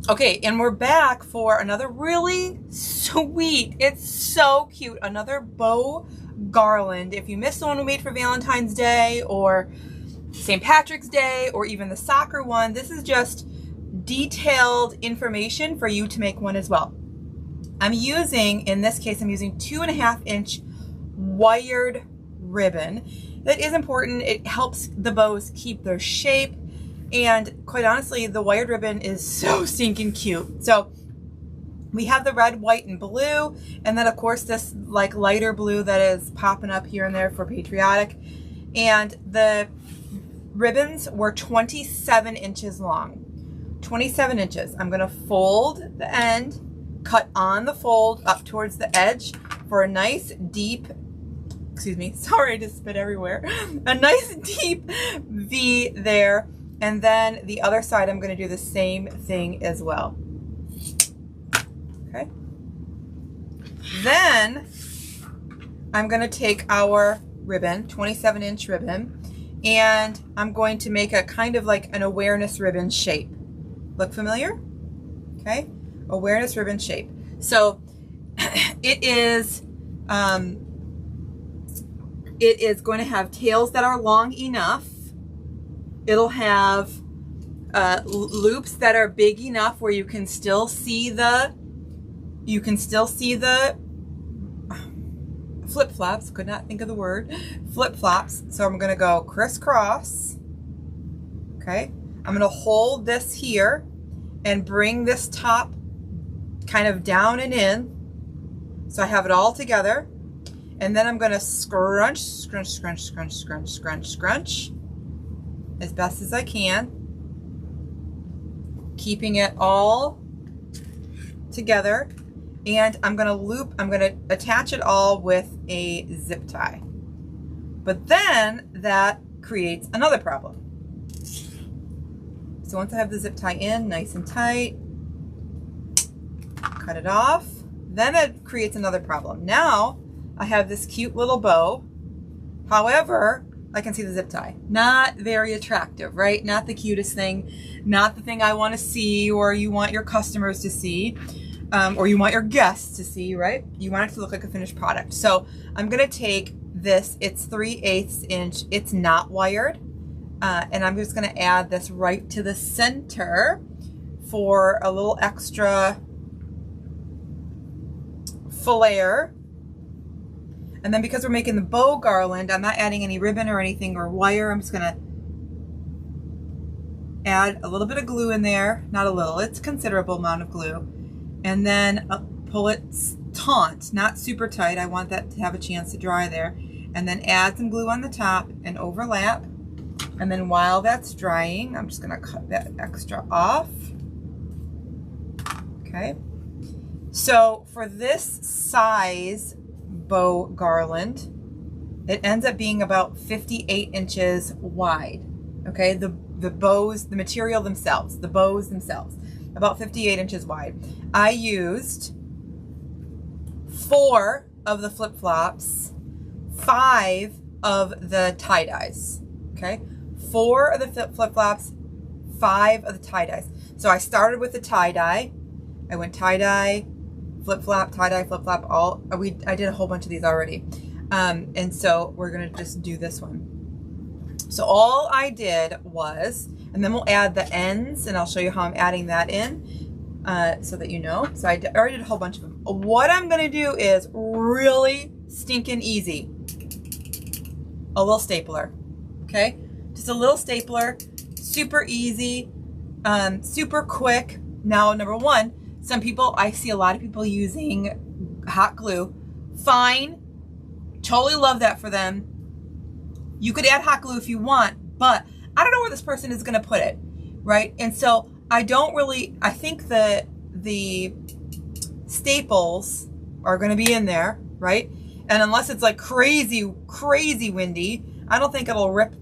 Okay, and we're back for another really sweet, it's so cute, another Bow Garland. If you missed the one we made for Valentine's Day or St. Patrick's Day or even the soccer one, this is just detailed information for you to make one as well. In this case, I'm using 2.5-inch wired ribbon. That is important. It helps the bows keep their shape. And quite honestly, the wired ribbon is so stinking cute. So we have the red, white, and blue. And then of course this like lighter blue that is popping up here and there for patriotic. And the ribbons were 27 inches long. 27 inches. I'm gonna fold the end, cut on the fold up towards the edge for a nice deep, excuse me, sorry, I just spit everywhere. A nice deep V there. And then the other side, I'm going to do the same thing as well. Okay. Then I'm going to take our ribbon, 27-inch ribbon, and I'm going to make a kind of like an awareness ribbon shape. Look familiar? Okay. Awareness ribbon shape. So it is going to have tails that are long enough. It'll have loops that are big enough where you can still see the flip-flops. Could not think of the word. Flip-flops. So I'm going to go crisscross. Okay. I'm going to hold this here and bring this top kind of down and in. So I have it all together. And then I'm going to scrunch as best as I can, keeping it all together. And I'm going to attach it all with a zip tie. But then that creates another problem. So once I have the zip tie in nice and tight, cut it off. Then it creates another problem. Now I have this cute little bow. However, I can see the zip tie. Not very attractive, right? Not the cutest thing. Not the thing I want to see or you want your customers to see. Or you want your guests to see, right? You want it to look like a finished product. So I'm going to take this. It's 3/8 inch. It's not wired. And I'm just going to add this right to the center for a little extra flare. And then because we're making the bow garland, I'm not adding any ribbon or anything or wire. I'm just going to add a little bit of glue in there. Not a little, it's a considerable amount of glue. And then pull it taut, not super tight. I want that to have a chance to dry there. And then add some glue on the top and overlap. And then while that's drying, I'm just going to cut that extra off. Okay. So for this size bow garland, it ends up being about 58 inches wide. Okay, the bows, the material themselves, the bows themselves, about 58 inches wide. I used 4 of the flip-flops, 5 of the tie-dyes. Okay, 4 of the flip-flops, 5 of the tie-dyes. So I started with the tie-dye. I went tie-dye, flip-flop, tie-dye, flip-flop, I did a whole bunch of these already. And so we're going to just do this one. So all I did was, and then we'll add the ends, and I'll show you how I'm adding that in so that you know. So I already did a whole bunch of them. What I'm going to do is really stinking easy. A little stapler, okay? Just a little stapler, super easy, super quick. Now, number one, I see a lot of people using hot glue. Fine. Totally love that for them. You could add hot glue if you want, but I don't know where this person is going to put it, right? And so I think the staples are going to be in there, right? And unless it's like crazy windy, I don't think it'll rip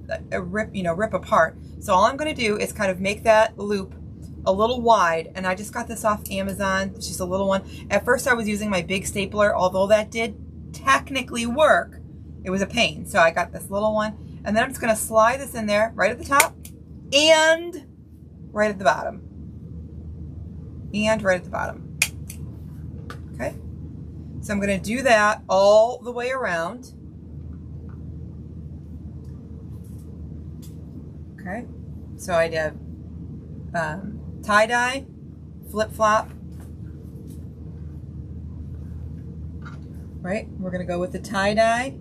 apart. So all I'm going to do is kind of make that loop a little wide, and I just got this off Amazon. It's just a little one. At first I was using my big stapler, although that did technically work. It was a pain. So I got this little one, and then I'm just going to slide this in there right at the top and right at the bottom. and right at the bottom. Okay, so I'm going to do that all the way around. Okay, so I did tie-dye, flip-flop, right? We're going to go with the tie-dye.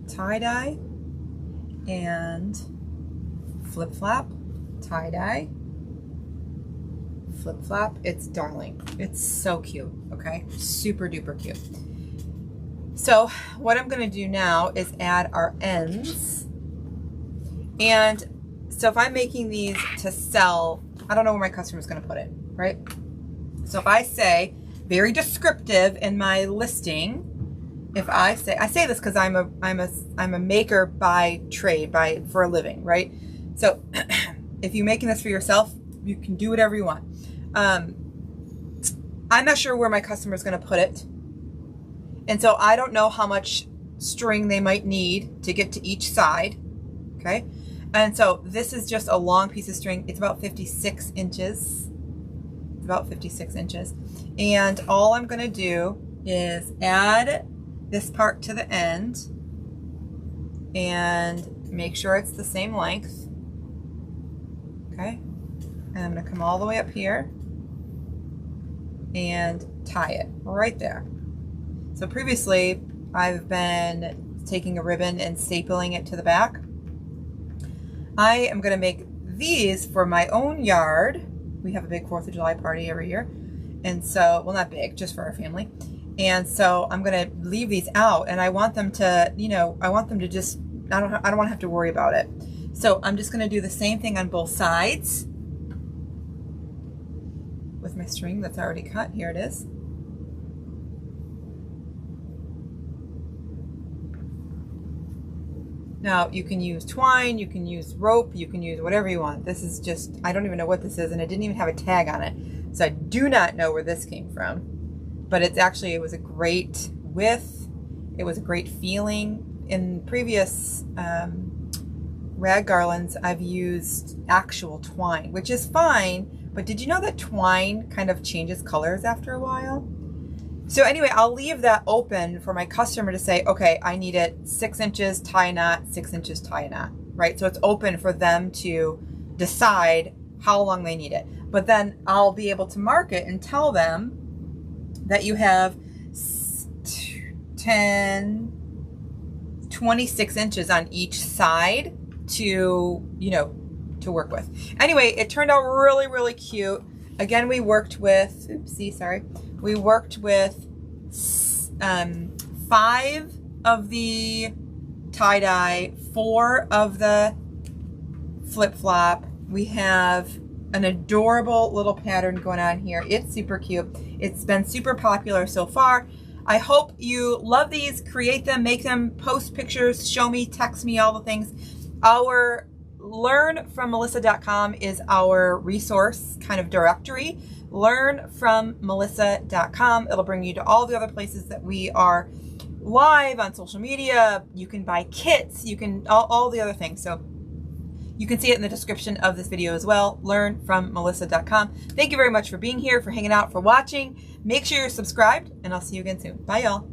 Tie-dye and flip-flop, tie-dye, flip-flop. It's darling. It's so cute, okay? Super duper cute. So what I'm going to do now is add our ends. And so if I'm making these to sell, I don't know where my customer's going to put it, right? So if I say, very descriptive in my listing, if I say this because I'm a maker by trade, for a living, right? So if you're making this for yourself, you can do whatever you want. I'm not sure where my customer is going to put it, and so I don't know how much string they might need to get to each side. Okay, and so this is just a long piece of string. It's about 56 inches. It's about 56 inches, and all I'm going to do is add this part to the end and make sure it's the same length. Okay, and I'm going to come all the way up here and tie it right there. So previously I've been taking a ribbon and stapling it to the back. I am going to make these for my own yard. We have a big 4th of July party every year, and so, well, not big, just for our family. And so I'm going to leave these out, and I want them to, you know, I want them to just, I don't want to have to worry about it. So I'm just going to do the same thing on both sides with my string that's already cut. Here it is. Now you can use twine, you can use rope, you can use whatever you want. This is just, I don't even know what this is, and it didn't even have a tag on it. So I do not know where this came from. But it's actually, it was a great width. It was a great feeling. In previous rag garlands, I've used actual twine, which is fine. But did you know that twine kind of changes colors after a while? So anyway, I'll leave that open for my customer to say, okay, I need it 6 inches, tie a knot, 6 inches, tie a knot, right? So it's open for them to decide how long they need it. But then I'll be able to mark it and tell them that you have 26 inches on each side to, you know, to work with. Anyway, it turned out really, really cute. Again, we worked with, we worked with 5 of the tie-dye, 4 of the flip-flop. We have an adorable little pattern going on here. It's super cute. It's been super popular so far. I hope you love these, create them, make them, post pictures, show me, text me, all the things. Our learnfrommelissa.com is our resource kind of directory. Learnfrommelissa.com. It'll bring you to all the other places that we are live on social media. You can buy kits, you can, all the other things. So you can see it in the description of this video as well, learnfrommelissa.com. Thank you very much for being here, for hanging out, for watching. Make sure you're subscribed, and I'll see you again soon. Bye, y'all.